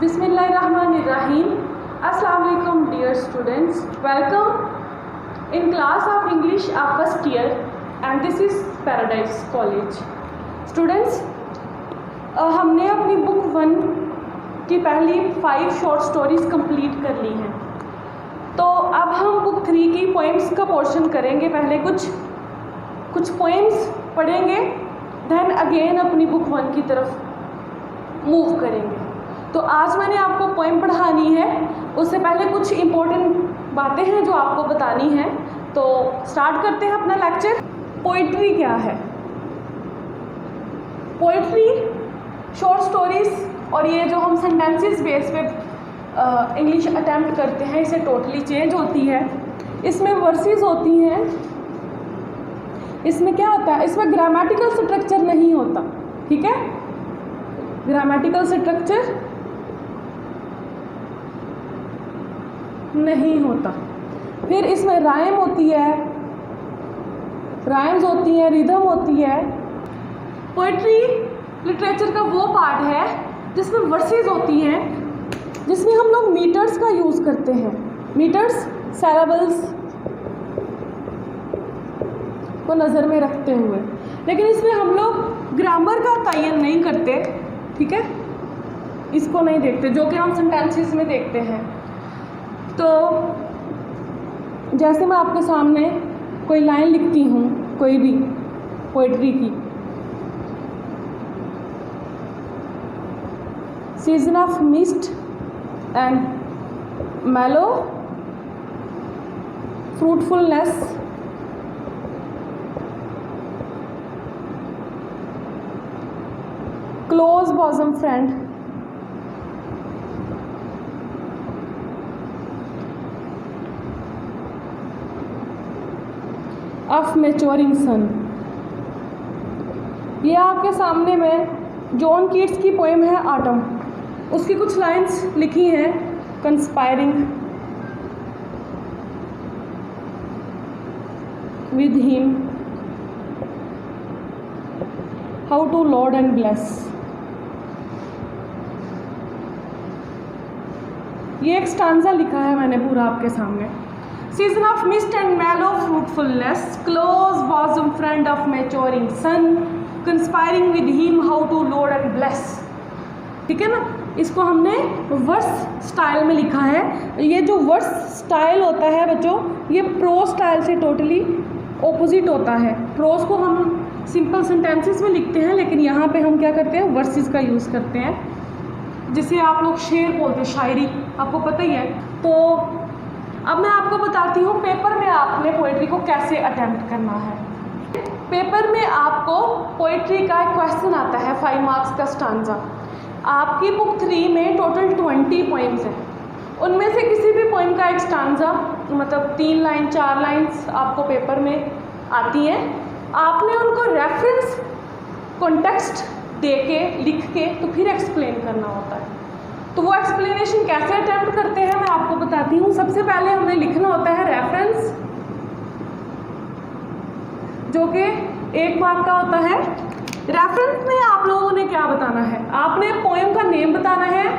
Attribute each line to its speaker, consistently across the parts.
Speaker 1: Bismillahirrahmanirrahim. Assalamu alaikum dear students. Welcome in class of English of first year and this is Paradise College. Students, हमने अपनी book 1 की पहली 5 short stories complete कर ली हैं। तो अब हम बुक 3 की पोएम्स का पोर्शन करेंगे। पहले कुछ पोएम्स पढ़ेंगे, देन अगेन अपनी बुक 1 की तरफ मूव करेंगे। तो आज मैंने आपको पोएम पढ़ानी है, उससे पहले कुछ इम्पोर्टेंट बातें हैं जो आपको बतानी हैं। तो स्टार्ट करते हैं अपना लेक्चर। पोइट्री क्या है? पोइट्री शॉर्ट स्टोरीज और ये जो हम सेंटेंसेस बेस पे इंग्लिश अटेम्प्ट करते हैं, इसे टोटली चेंज होती है। इसमें वर्सेस होती हैं। इसमें क्या होता है? इसमें ग्रामेटिकल स्ट्रक्चर नहीं होता, ठीक है? ग्रामेटिकल स्ट्रक्चर नहीं होता। फिर इसमें राइम होती है, राइम्स होती हैं, रिदम होती है। पोइट्री लिटरेचर का वो पार्ट है जिसमें वर्सेस होती हैं, जिसमें हम लोग मीटर्स का यूज़ करते हैं। मीटर्स सिलेबल्स को नज़र में रखते हुए, लेकिन इसमें हम लोग ग्रामर का तयन नहीं करते, ठीक है? इसको नहीं देखते जो कि हम सेंटेंसेस में देखते हैं। तो जैसे मैं आपके सामने कोई लाइन लिखती हूँ, कोई भी पोइट्री की, season of mist and mellow fruitfulness, close bosom friend, of maturing sun. ये आपके सामने में जॉन कीट्स की पोएम है ऑटम। उसकी कुछ लाइंस लिखी हैं। Conspiring with him, how to load and bless. ये एक स्टांजा लिखा है मैंने पूरा आपके सामने। Season of mist and mellow fruitfulness, close bosom friend of maturing sun, conspiring with him, how to load and bless. ठीक है ना? इसको हमने वर्स स्टाइल में लिखा है। ये जो वर्स स्टाइल होता है बच्चों, ये प्रोज स्टाइल से टोटली ऑपोजिट होता है। प्रोज को हम सिंपल सेंटेंसेस में लिखते हैं, लेकिन यहाँ पे हम क्या करते हैं? वर्सेस का यूज़ करते हैं, जिसे आप लोग शेर बोलते हैं, शायरी, आपको पता ही है। तो अब मैं आपको बताती हूँ पेपर में आपने पोइट्री को कैसे अटेम्प्ट करना है। पेपर में आपको पोइट्री का एक क्वेश्चन आता है 5 मार्क्स का स्टांजा। आपकी बुक 3 में टोटल 20 पोइम्स हैं। उनमें से किसी भी पोइम का एक स्टांजा, मतलब 3 लाइन 4 लाइन्स आपको पेपर में आती हैं। आपने उनको रेफरेंस कॉन्टेक्स्ट दे के, लिख के, तो फिर एक्सप्लेन करना होता है। तो वो एक्सप्लेनेशन कैसे अटेम्प्ट करते हैं मैं आपको बताती हूँ। सबसे पहले हमें लिखना होता है रेफरेंस, जो कि 1 मार्क का होता है। रेफरेंस में आप लोगों ने क्या बताना है? आपने पोएम का नेम बताना है,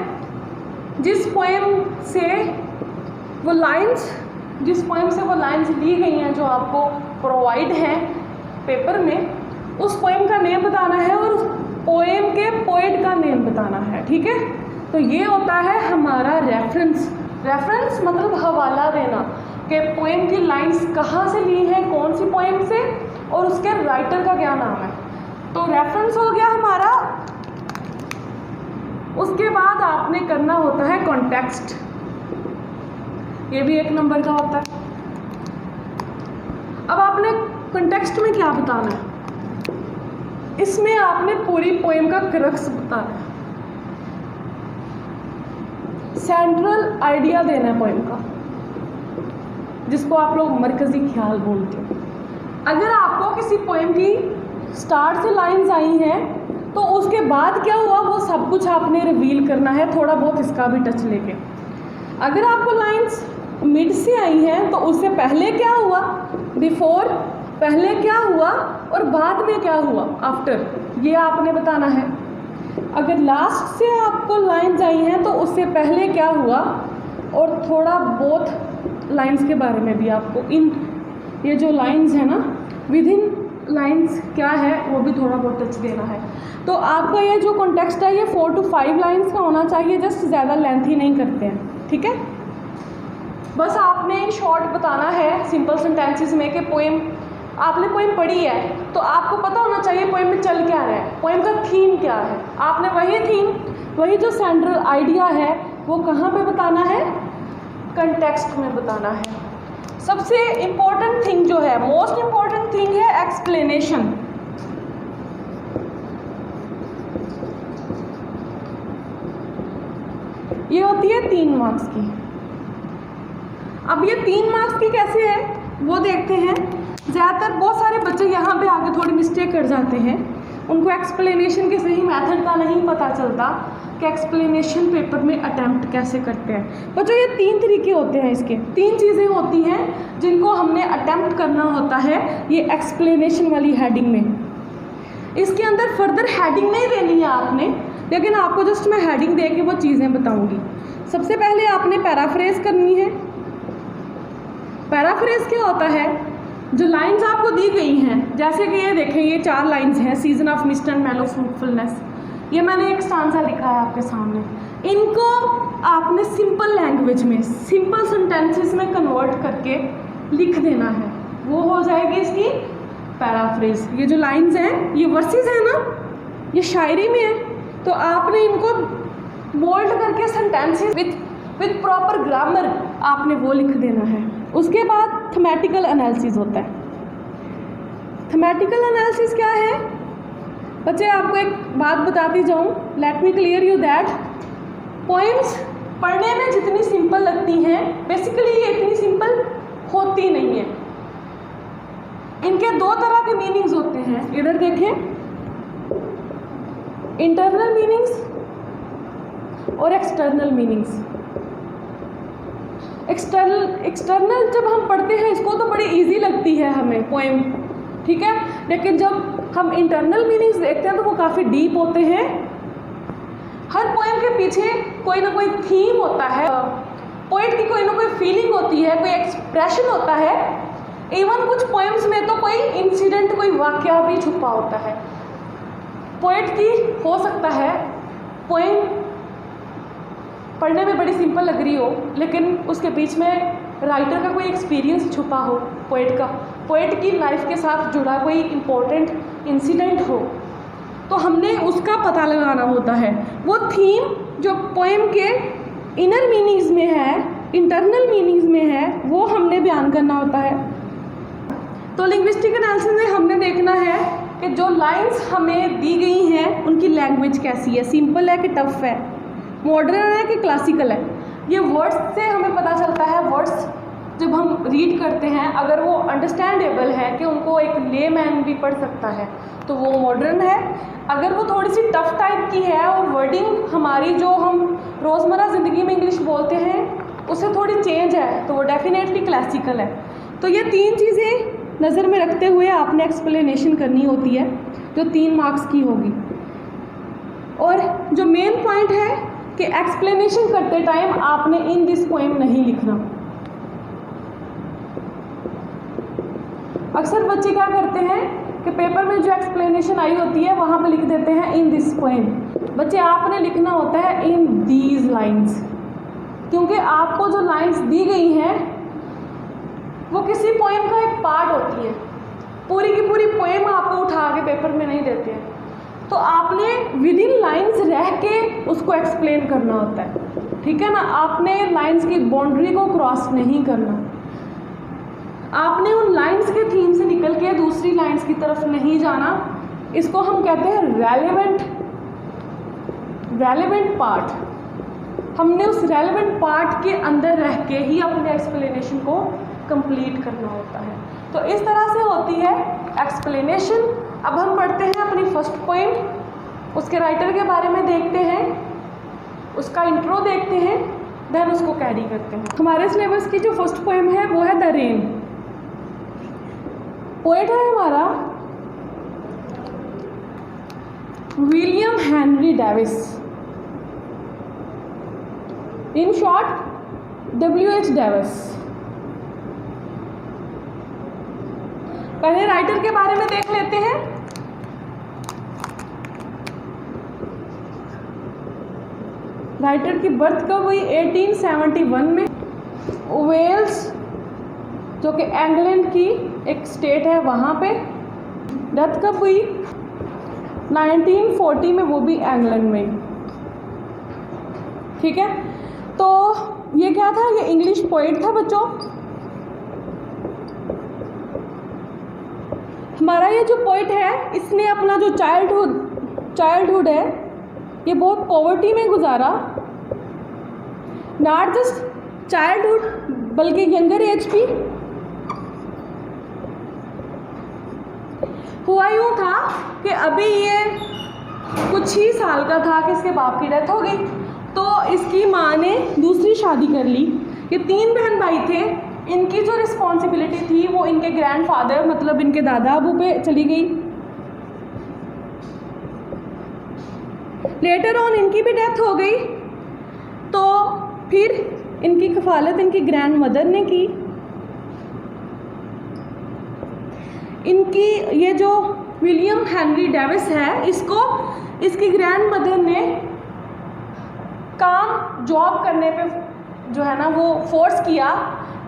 Speaker 1: जिस पोएम से वो लाइंस ली गई हैं, जो आपको प्रोवाइड हैं पेपर में, उस पोएम का नेम बताना है और उस पोएम के पोएट का नेम बताना है, ठीक है? तो ये होता है हमारा रेफरेंस। रेफरेंस मतलब हवाला देना कि पोएम की लाइंस कहाँ से ली हैं, कौन सी पोएम से, और उसके राइटर का क्या नाम है। तो रेफरेंस हो गया हमारा। उसके बाद आपने करना होता है कॉन्टेक्स्ट। ये भी 1 नंबर का होता है। अब आपने कॉन्टेक्स्ट में क्या बताना है? इसमें आपने पूरी पोएम का क्रक्स बताना है, सेंट्रल आइडिया देना है पोएम का, जिसको आप लोग मरकजी ख्याल बोलते हैं। अगर आपको किसी पोएम की स्टार्ट से लाइंस आई हैं, तो उसके बाद क्या हुआ वो सब कुछ आपने रिवील करना है, थोड़ा बहुत इसका भी टच लेके। अगर आपको लाइंस मिड से आई हैं, तो उससे पहले क्या हुआ, बिफोर, पहले क्या हुआ और बाद में क्या हुआ, आफ्टर, ये आपने बताना है। अगर लास्ट से आपको लाइंस आई हैं तो उससे पहले क्या हुआ, और थोड़ा बहुत लाइंस के बारे में भी आपको, इन ये जो लाइंस है ना, विद इन लाइंस क्या है वो भी थोड़ा बहुत टच देना है। तो आपका ये जो कॉन्टेक्स्ट है ये 4 to 5 लाइंस का होना चाहिए, जस्ट ज़्यादा लेंथ ही नहीं करते हैं, ठीक है। बस आपने शॉर्ट बताना है सिंपल सेंटेंसेस में कि पोएम, आपने पोएम पढ़ी है तो आपको पता होना चाहिए पोएम में चल क्या रहा है, पोएम का थीम क्या है। आपने वही थीम, वही जो सेंट्रल आइडिया है वो कहाँ पे बताना है, कंटेक्स्ट में बताना है। सबसे इम्पोर्टेंट थिंग जो है, मोस्ट इम्पोर्टेंट थिंग है एक्सप्लेनेशन। ये होती है 3 मार्क्स की। अब ये 3 मार्क्स की कैसे है वो देखते हैं। ज़्यादातर बहुत सारे बच्चे यहाँ पे आके थोड़ी मिस्टेक कर जाते हैं, उनको एक्सप्लेनेशन के सही मेथड का नहीं पता चलता कि एक्सप्लेनेशन पेपर में अटैम्प्ट कैसे करते हैं। बच्चों ये 3 तरीके होते हैं, इसके 3 चीज़ें होती हैं जिनको हमने अटैम्प्ट करना होता है ये एक्सप्लेनेशन वाली हेडिंग में। इसके अंदर फर्दर हेडिंग नहीं देनी है आपने, लेकिन आपको जस्ट मैं हेडिंग दे के वो चीज़ें बताऊँगी। सबसे पहले आपने पैराफ्रेज करनी है। पैराफ्रेज क्या होता है, जो लाइंस आपको दी गई हैं, जैसे कि ये देखें, ये 4 लाइंस हैं, season of mist and mellow fruitfulness, ये मैंने एक स्टांजा लिखा है आपके सामने। इनको आपने सिंपल लैंग्वेज में, सिंपल सेंटेंसेस में कन्वर्ट करके लिख देना है, वो हो जाएगी इसकी पैराफ्रेज। ये जो लाइंस हैं ये वर्सेस है ना, ये शायरी में है, तो आपने इनको बोल्ड करके सेंटेंसेस विथ प्रॉपर ग्रामर आपने वो लिख देना है। उसके बाद थमेटिकल एनालिसिस होता है। थमेटिकल एनालिसिस क्या है बच्चे, आपको एक बात बताती जाऊँ, let me clear you that poems पढ़ने में जितनी सिंपल लगती हैं, बेसिकली ये इतनी सिंपल होती नहीं है। इनके 2 तरह के मीनिंग्स होते हैं, इधर देखें, इंटरनल मीनिंग्स और एक्सटर्नल मीनिंग्स। एक्सटर्नल जब हम पढ़ते हैं इसको तो बड़ी इजी लगती है हमें पोएम, ठीक है, लेकिन जब हम इंटरनल मीनिंग्स देखते हैं तो वो काफ़ी डीप होते हैं। हर पोएम के पीछे कोई ना कोई थीम होता है, पोएट की कोई ना कोई फीलिंग होती है, कोई एक्सप्रेशन होता है। इवन कुछ पोएम्स में तो कोई इंसिडेंट, कोई वाकया भी छुपा होता है। पोएट की हो सकता है पोएम पढ़ने में बड़ी सिंपल लग रही हो, लेकिन उसके बीच में राइटर का कोई एक्सपीरियंस छुपा हो, पोएट की लाइफ के साथ जुड़ा कोई इम्पोर्टेंट इंसिडेंट हो, तो हमने उसका पता लगाना होता है। वो थीम जो पोएम के इनर मीनिंग्स में है, इंटरनल मीनिंग्स में है, वो हमने बयान करना होता है। तो लिंग्विस्टिक एनालिसिस में हमने देखना है कि जो लाइंस हमें दी गई हैं उनकी लैंग्वेज कैसी है, सिंपल है कि टफ है, मॉडर्न है कि क्लासिकल है। ये वर्ड्स से हमें पता चलता है। वर्ड्स जब हम रीड करते हैं अगर वो अंडरस्टैंडेबल है कि उनको एक लेमैन भी पढ़ सकता है तो वो मॉडर्न है। अगर वो थोड़ी सी टफ टाइप की है और वर्डिंग हमारी जो हम रोज़मर्रा ज़िंदगी में इंग्लिश बोलते हैं उससे थोड़ी चेंज है तो वो डेफिनेटली क्लासिकल है। तो ये 3 चीज़ें नज़र में रखते हुए आपने एक्सप्लेनेशन करनी होती है जो 3 मार्क्स की होगी। और जो मेन पॉइंट है कि एक्सप्लेनेशन करते टाइम आपने इन दिस पोएम नहीं लिखना। अक्सर बच्चे क्या करते हैं कि पेपर में जो एक्सप्लेनेशन आई होती है वहाँ पे लिख देते हैं इन दिस पोएम। बच्चे आपने लिखना होता है इन दीज लाइंस, क्योंकि आपको जो लाइंस दी गई हैं वो किसी पोएम का एक पार्ट होती है। पूरी की पूरी पोएम आपको उठा के पेपर में नहीं देते हैं, तो आपने विद इन लाइन्स रह के उसको एक्सप्लेन करना होता है, ठीक है ना। आपने लाइन्स की बाउंड्री को क्रॉस नहीं करना, आपने उन लाइन्स के थीम से निकल के दूसरी लाइन्स की तरफ नहीं जाना। इसको हम कहते हैं रेलेवेंट पार्ट। हमने उस रेलेवेंट पार्ट के अंदर रह के ही अपने एक्सप्लेनेशन को कंप्लीट करना होता है। तो इस तरह से होती है एक्सप्लेनेशन। अब हम पढ़ते हैं अपनी फर्स्ट पोएम, उसके राइटर के बारे में देखते हैं, उसका इंट्रो देखते हैं, देन उसको कैरी करते हैं। हमारे सिलेबस की जो फर्स्ट पोएम है वो है द रेन। पोएट है हमारा William Henry Davis. In short W.H. Davis. पहले राइटर के बारे में देख लेते हैं। राइटर की बर्थ कब हुई? 1871 में। वेल्स जो कि इंग्लैंड की एक स्टेट है वहाँ पे। डेथ कब हुई? 1940 में, वो भी इंग्लैंड में। ठीक है, तो ये क्या था? ये इंग्लिश पोइट था बच्चों। हमारा ये जो पोइट है इसने अपना जो चाइल्डहुड है ये बहुत पॉवर्टी में गुजारा। नॉट जस्ट चाइल्डहुड बल्कि यंगर एज भी। हुआ यूँ था कि अभी ये कुछ ही साल का था कि इसके बाप की डेथ हो गई, तो इसकी माँ ने दूसरी शादी कर ली। ये 3 बहन भाई थे, इनकी जो रिस्पॉन्सिबिलिटी थी वो इनके ग्रैंडफादर मतलब इनके दादा अबू पे चली गई। लेटर ऑन इनकी भी डेथ हो गई, तो फिर इनकी कफालत इनकी ग्रैंड मदर ने की। इनकी ये जो विलियम हेनरी डेविस है, इसको इसकी ग्रैंड मदर ने काम जॉब करने पे जो है ना वो फोर्स किया।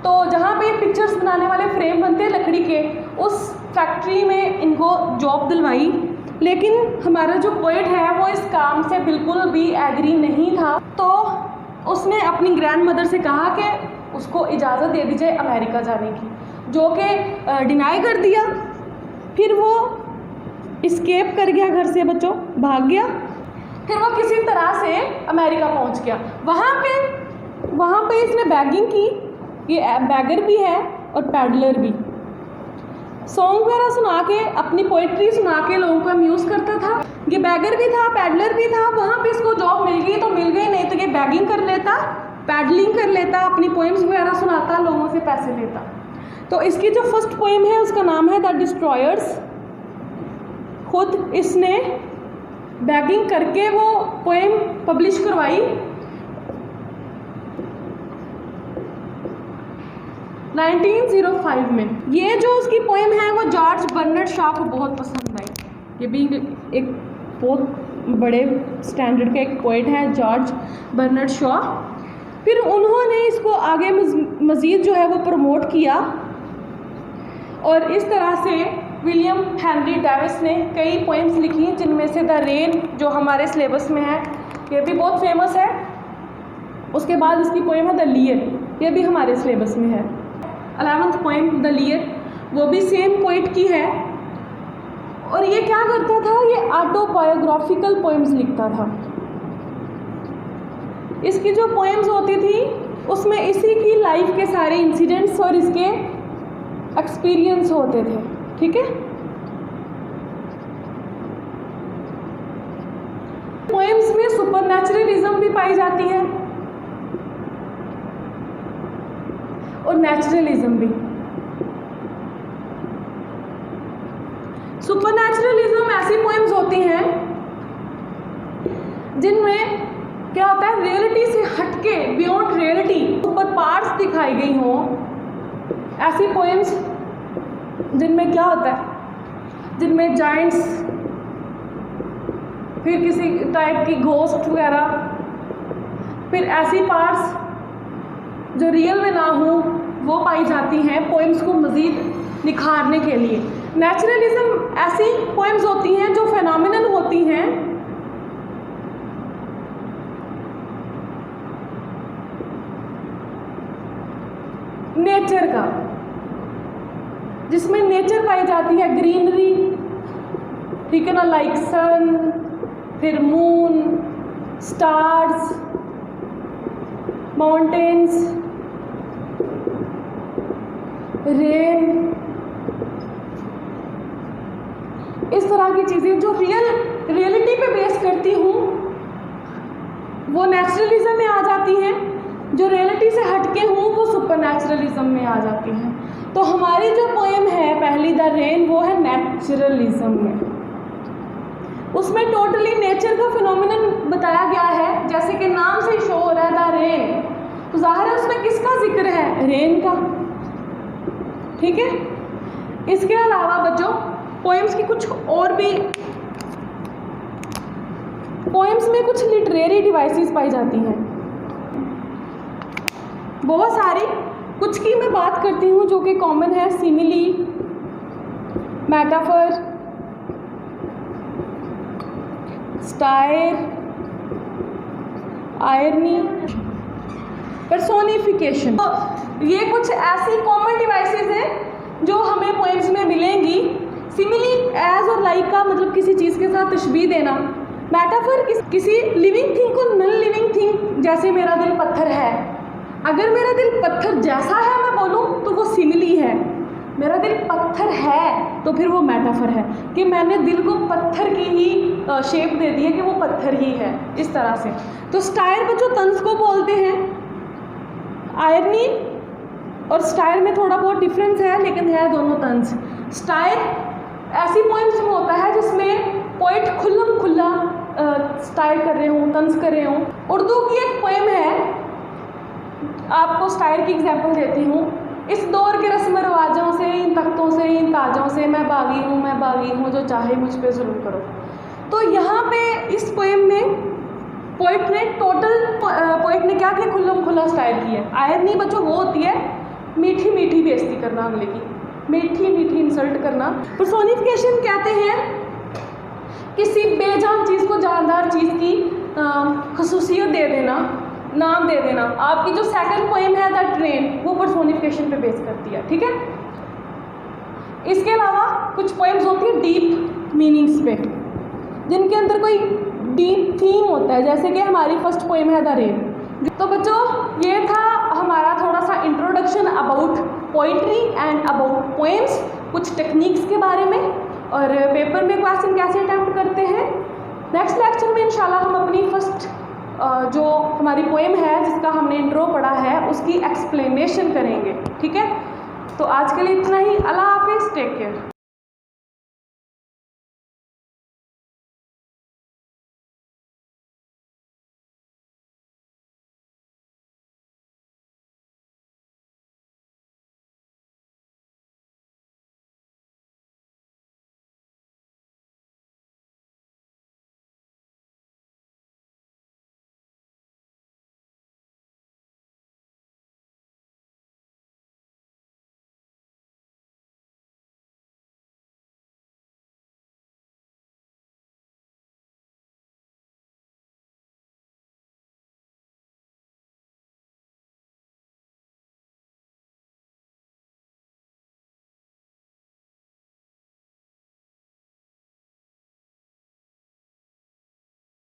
Speaker 1: तो जहाँ पे पिक्चर्स बनाने वाले फ्रेम बनते हैं लकड़ी के, उस फैक्ट्री में इनको जॉब दिलवाई। लेकिन हमारा जो पोएट है वो इस काम से बिल्कुल भी एग्री नहीं था, तो उसने अपनी ग्रैंड मदर से कहा कि उसको इजाज़त दे दीजिए अमेरिका जाने की, जो कि डिनाई कर दिया। फिर वो इस्केप कर गया घर से बच्चों, भाग गया। फिर वो किसी तरह से अमेरिका पहुंच गया। वहाँ पे इसने बैगिंग की। ये बैगर भी है और पैडलर भी। सॉन्ग वगैरह सुना के, अपनी पोइट्री सुना के लोगों को अम्यूज़ करता था। ये बैगर भी था, पैडलर भी था। वहाँ पे इसको जॉब मिल गई तो मिल गई, नहीं तो ये बैगिंग कर लेता, पैडलिंग कर लेता, अपनी पोएम्स वगैरह सुनाता, लोगों से पैसे लेता। तो इसकी जो फर्स्ट पोएम है उसका नाम है द डिस्ट्रॉयर्स। खुद इसने बैगिंग करके वो पोएम पब्लिश करवाई 1905 में। ये जो उसकी पोएम है वो जॉर्ज बर्नार्ड शॉ को बहुत पसंद आई। ये भी एक बहुत बड़े स्टैंडर्ड का एक पोएट है जॉर्ज बर्नार्ड शॉ। फिर उन्होंने इसको आगे मज़ीद जो है वो प्रमोट किया, और इस तरह से विलियम हेनरी डेविस ने कई पोएम्स लिखी, जिनमें से द रेन जो हमारे सिलेबस में है ये भी बहुत फेमस है। उसके बाद इसकी पोएम है द लियर, ये भी हमारे सिलेबस में है। 11th पोएम द लियर वो भी सेम पोइट की है। और ये क्या करता था? ये ऑटोबायोग्राफिकल पोएम्स लिखता था। इसकी जो पोएम्स होती थी उसमें इसी की लाइफ के सारे इंसिडेंट्स और इसके एक्सपीरियंस होते थे। ठीक है, पोएम्स में सुपरनैचुरलिज्म भी पाई जाती है और नेचुरलिज्म भी। सुपरनैचुरलिज्म ऐसी पोएम्स होती हैं जिनमें क्या होता है, रियलिटी से हटके, बियॉन्ड रियलिटी, सुपर पार्ट्स दिखाई गई हों। ऐसी पोएम्स जिनमें क्या होता है, जिनमें जाइंट्स, फिर किसी टाइप की घोस्ट वगैरह, फिर ऐसी पार्ट्स जो रियल में ना हो वो पाई जाती हैं पोएम्स को मज़ीद निखारने के लिए। नेचुरलिज्म ऐसी पोएम्स होती हैं जो फेनोमिनल होती हैं, नेचर का, जिसमें नेचर पाई जाती है, ग्रीनरी, ठीक है ना, लाइक सन, फिर मून, स्टार्स, माउंटेन्स, रेन, इस तरह की चीज़ें जो रियलिटी पे बेस करती हूँ वो नेचुरलिज्म में आ जाती हैं, जो रियलिटी से हटके हूँ वो सुपरनैचुरलिज्म में आ जाती हैं। तो हमारी जो पोएम है पहली द रेन वो है नेचुरलिज्म में। उसमें टोटली नेचर का फिनोमिनन बताया गया है, जैसे कि नाम से ही शो हो रहा है द रेन, तो ज़ाहिर है उसमें किसका जिक्र है, रेन का। ठीक है, इसके अलावा बच्चों पोएम्स की कुछ और भी, पोएम्स में कुछ लिटरेरी डिवाइसेस पाई जाती हैं, बहुत सारी। कुछ की मैं बात करती हूँ जो कि कॉमन है, simile, metaphor, stair, irony, personification. तो ये कुछ ऐसी कॉमन डिवाइसेस हैं जो हमें पोएम्स में मिलेंगी। सिमिली एज और लाइक का मतलब किसी चीज़ के साथ तशबीह देना। मेटाफर किसी लिविंग थिंग को नॉन लिविंग थिंग, जैसे मेरा दिल पत्थर है, अगर मेरा दिल पत्थर जैसा है मैं बोलूँ तो वो सिमिली है। मेरा दिल पत्थर है तो फिर वो मेटाफर है कि मैंने दिल को पत्थर की ही शेप दे दी है कि वो पत्थर ही है, इस तरह से। तो स्टायर बच्चों तंज को बोलते हैं। आयरनी और स्टायर में थोड़ा बहुत डिफरेंस है, लेकिन है दोनों तंज। स्टायर ऐसी पोइम्स में होता है जिसमें पोइट खुल्लम खुल्ला स्टायर कर रहे हों, तंज कर रहे हों। उर्दू की एक पोएम है, आपको स्टायर की एग्जांपल देती हूँ। इस दौर के रस्म रवाजों से, इन तख्तों से, इन ताजों से मैं बागी हूँ, जो चाहे मुझ पे जुल्म करो। तो यहाँ पे इस पोएम में पोइट ने क्या किया, खुल्लम खुल्ला स्टायर किया। आयरनी बच्चों वो होती है मीठी मीठी बेइज्जती करना अगले की, मीठी मीठी इंसल्ट करना। पर्सोनिफिकेशन कहते हैं किसी बेजान चीज़ को जानदार चीज़ की खसूसियत दे देना, नाम दे देना। आपकी जो सेकंड पोएम है द ट्रेन, वो पर्सोनिफिकेशन पे बेस करती है। ठीक है, इसके अलावा कुछ पोएम्स होती है डीप मीनिंग्स पे, जिनके अंदर कोई डीप थीम होता है, जैसे कि हमारी फर्स्ट पोएम है द रेन। तो बच्चों ये था हमारा थोड़ा सा introduction about poetry and about poems, कुछ टेक्निक्स के बारे में, और पेपर में क्वेश्चन कैसे अटैम्प्ट करते हैं। नेक्स्ट लेक्चर में इंशाल्लाह हम अपनी फर्स्ट जो हमारी पोएम है जिसका हमने इंट्रो पढ़ा है उसकी एक्सप्लेनेशन करेंगे। ठीक है, तो आज के लिए इतना ही। अल्लाह हाफिज़, टेक केयर।